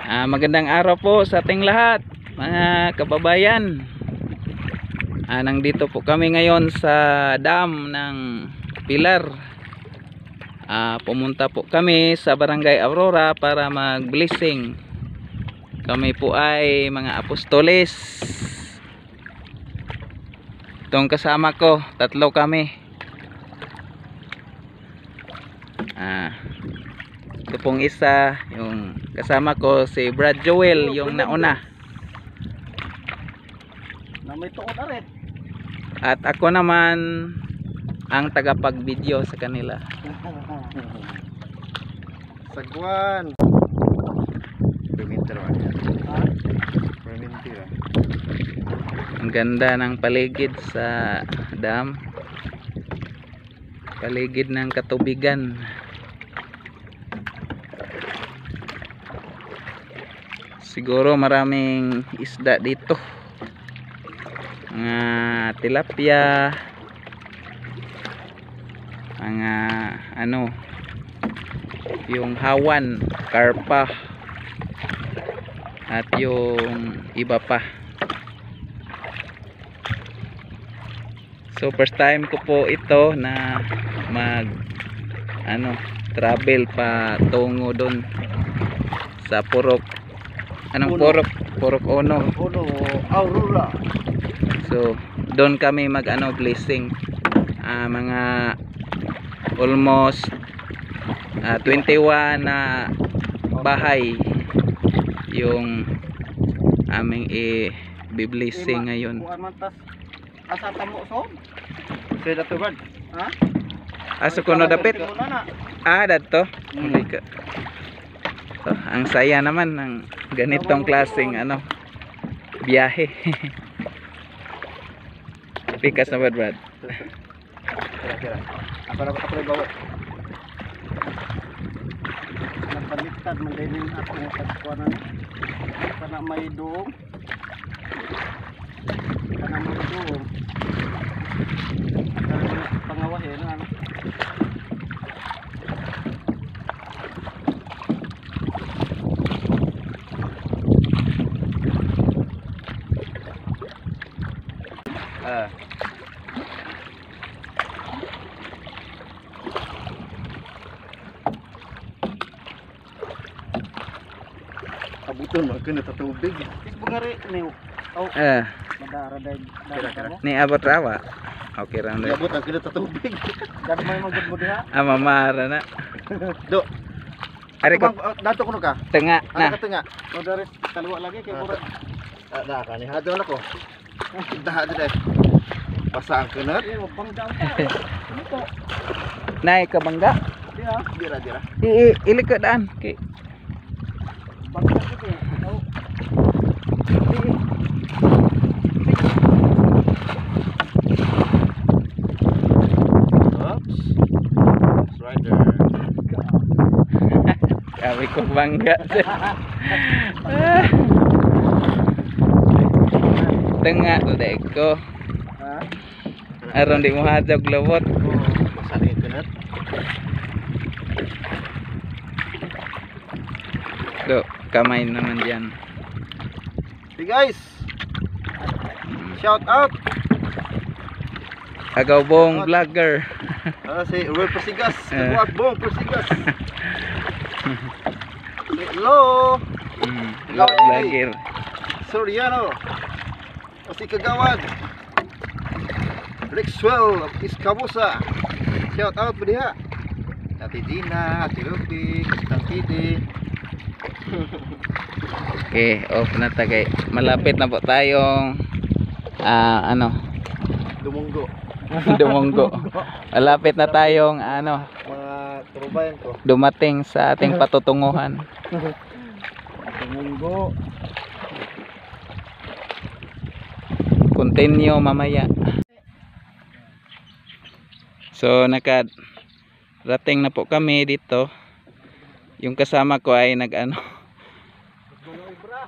Magandang araw po sa ating lahat, mga kababayan. Nandito po kami ngayon sa dam ng Pilar. Pumunta po kami sa Barangay Aurora para mag-blessing. Kami po ay mga apostoles. Itong kasama ko, tatlo kami. Ito pong isa, yung kasama ko si Brad Joel, yung nauna. Na may tuod na rin. At ako naman ang tagapag-video sa kanila. Sagwan. Perminter man yan. Perminter. Ang ganda ng paligid sa dam. Paligid ng katubigan. Siguro maraming isda dito. Mga tilapia, mga yung hawan, karpa, at yung iba pa. So first time ko po ito na travel pa tungo doon sa Purok Ono. Aurora. So doon kami blessing. Mga almost 21 na bahay yung aming i-blessing ngayon. Asa tamo so? Say that word. Ha? Aso kuno dapit. Dadto. So, ang saya naman ng ganitong klaseng biyahe. Pikas na Brad. Kira. Apa bawa? Nagpaliktad man din akong pagkuanan. Kana may doong. Pangawahin ano. Abuton mo kena tatubig. Bungari ni madara dahil ni abot rawa. Okay ra na. Abot ang kena tatubig. Dad may magud mo diha. Mamara na. Do. Ari ko dato kuno ka. Tenga na. Ka tenga. O dari kalwa lagi kay mura. Da ka ni hadon ako. Daha dai. Pasang kenat. Bangga. Ano to? Naik ke bangga? Dira. Ili ke daan. Okay. Bangga gitu. Tahu. Oops. Right there. Kami ko bangga. Tengah dek ko. Aron di mo hadog lawot. Masaling kenat. Do, kamay naman diyan. Hey guys. Shout out. Agaw Bong vlogger. Si Roy Persigas. Kagwag Bong Persigas. Hello. Vlogger. Soriano. Si Kagawad. Rexwell of Iskabusa. Shout out po diha. Ate Gina, Ate Ruby, Kastang Kidi. Okay, off na tagay. Malapit na po tayong Dumunggo. Malapit na tayong Mga turubayan ko. dumating sa ating patutunguhan. Dumunggo. Continue mamaya. So nakarating na po kami dito. Yung kasama ko ay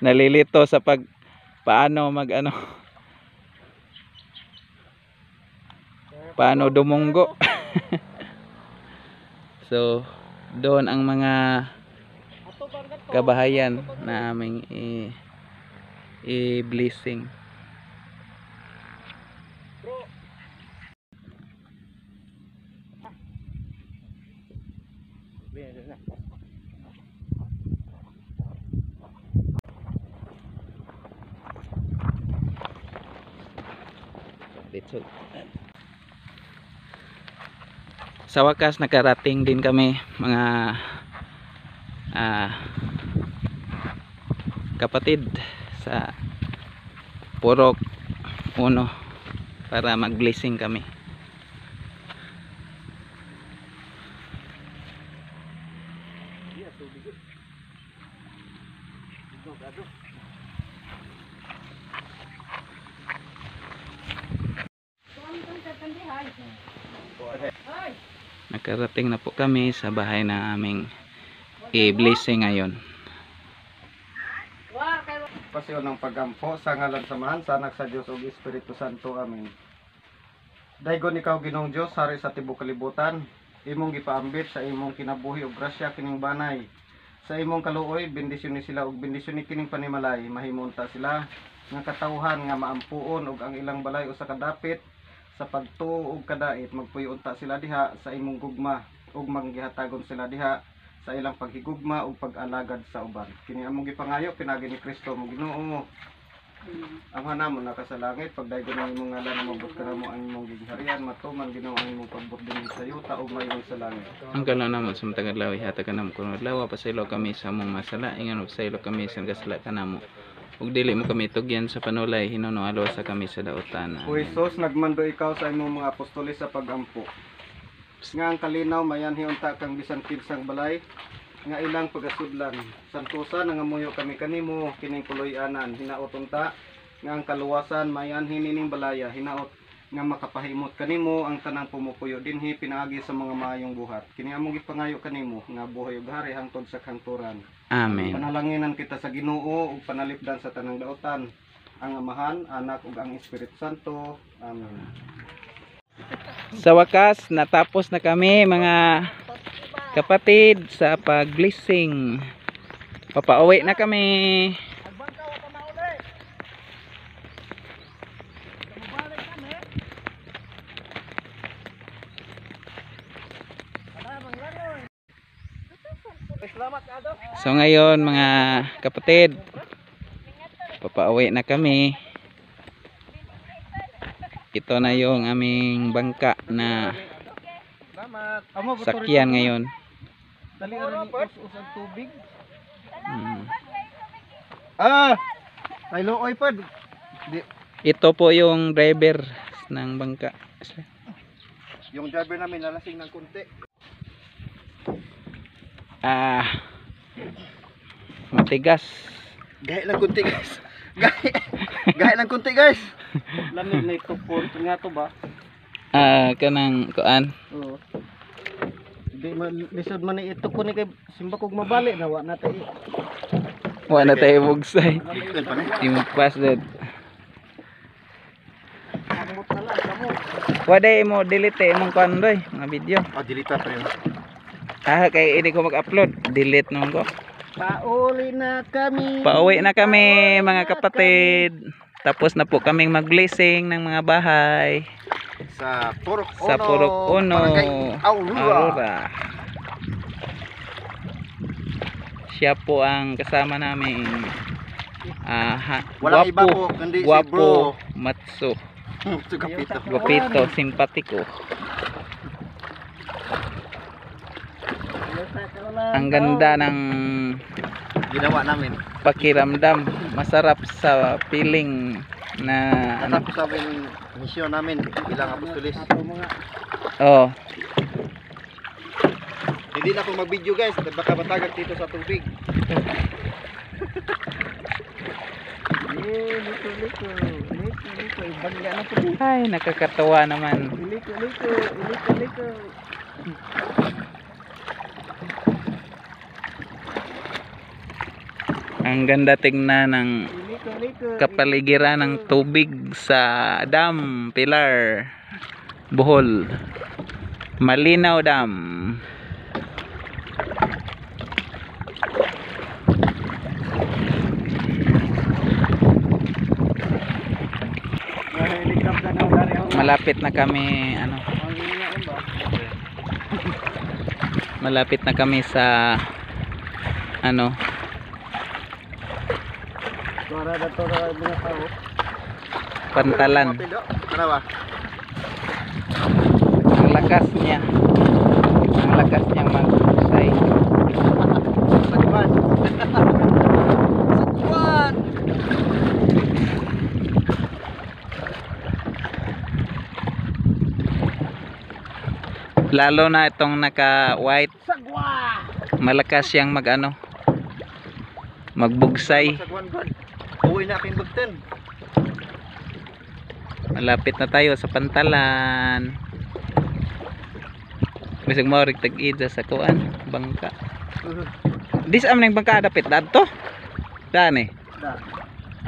nalilito sa paano paano dumunggo. So doon ang mga kabahayan na aming i-blessing. Dito. Sa wakas nakarating din kami mga kapatid sa Purok 1 para mag-blessing kami. Nakarating na po kami sa bahay na aming i-blessing ngayon. Pasyon ng pagampo sa ngalan samahan sa anak sa Dios ug Espiritu Santo. Amen. Daygon ikaw Ginoong Dios hari sa tibuok kalibutan, imong gipaambit sa imong kinabuhi ug grasya kining banay. Sa imong kaluoy bendisyon ni sila ug bendisyon ni kining panimalay, mahimunta sila nga katawhan nga maampuon ug ang ilang balay usa ka dapit sa pagtuo ug kadait. Magpuyo-unta sila diha sa imong gugma ug manggihatagon sila diha sa ilang paghigugma ug pag-alagad sa uban. Kini among gipangayo pinagi ni Kristo mo Ginoo. Ang hanamon naka sa langit, pagdaygon ang imong ngalan, mabot ka namo ang imong gingharian, matuman Ginoo ang imong pagbot dinhi sa yuta ug mayon sa langit. Ang kalan naman sa matagad lawi hatag ka namo kuno adlaw pasaylo kami sa among masala ingon ug saylo kami sa kasala kanamo. Ug dili mo kami tugyan sa panulay hinuno alo sa kami sa daotan. O Jesus, nagmando ikaw sa imong mga apostoles sa pagampo. Nga ang kalinaw mayanhi unta kang bisan kinsang balay nga ilang pagasudlan. Santusan nga muyo kami kanimo kining puloy-anan. Hinaot unta nga ang kaluwasan mayanhi nining balaya. Hinaot nga makapahimot kanimo ang tanang pumupuyo dinhi pinaagi sa mga maayong buhat. Kini among gipangayo kanimo nga buhay ug hari hangtod sa kanturan. Amen. Panalanginan kita sa Ginoo ug panalipdan sa tanang daotan, ang Amahan, Anak ug ang Espiritu Santo. Amen. Sa wakas natapos na kami mga kapatid sa pag-blessing. Papauwi na kami. So ngayon mga kapatid, papauwi na kami. Ito na yung aming bangka na sakyan ngayon. Dali ra ni usag tubig. Hmm. Ay looy pod. Ito po yung driver ng bangka. Yung driver namin nalasing ng konti. Matigas. Gahi lang konti guys. Gahi lang konti guys. Lamig na ito po nga to ba? Kanang kuan. Oo. Di man lisod man ito ko ni kay simba kog mabali na wa na tay. Wa na tayo bugsay. Timpas dad. Kamot na lang kamo. Waday mo delete imong kuan doy, mga video. Delete pa rin. Kay ini ko mag-upload, delete nung ko. Pauwi na kami. Pauwi na kami mga kapatid. Tapos na po kaming mag-blessing ng mga bahay Sa Purok 1. sa Purok 1, Aurora. Siya po ang kasama namin. Walang iba po kundi si Bro Guwapo, Matso, Sugapito. Guwapito, simpatiko. Ang ganda ng Ginawa namin. pakiramdam, masarap sa feeling na ano. Natapos sa amin misyon namin bilang apostolis. Oh, Hindi na ako mag-video guys, baka matagag dito sa tubig. Liko. Ibangga na po. ay nakakatawa naman. Liko. Ang ganda tingnan ng Liko. kapaligiran ng tubig sa Dam Pilar, Bohol. Malinaw Dam. Malapit na kami ano. Malapit na kami sa ano, Pantalan. Ang lakas niya. Ang lakas niyang magbuksay. Lalo na itong naka white. Malakas siyang mag ano, magbugsay. Uwi na aking bugten. Malapit na tayo sa Pantalan. Bisag mo rig tag-ida sa kuan, bangka. Dis am ning bangka dapit dadto. Dani.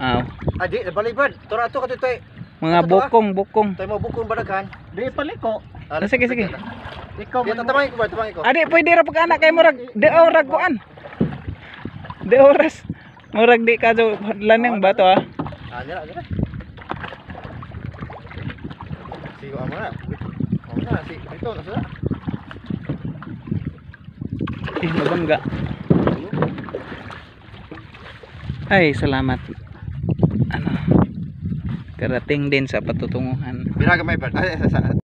Aw. Adi, balibad. Tora to katoy. Mga bukong. Tay mo bukong badagan. Di paliko. Sige. Ikaw man. Tatamay ko ba? Tatamay ko. Adi, pwede ra pag anak kay murag de orag kuan. De oras. Murag di ka jo lanang ba to ah. Anya. Sigo amo na. Amo na si ito na sa. Mabangga. Ay, salamat. Ano? Karating din sa patutunguhan. Biraga may bad. Ay sa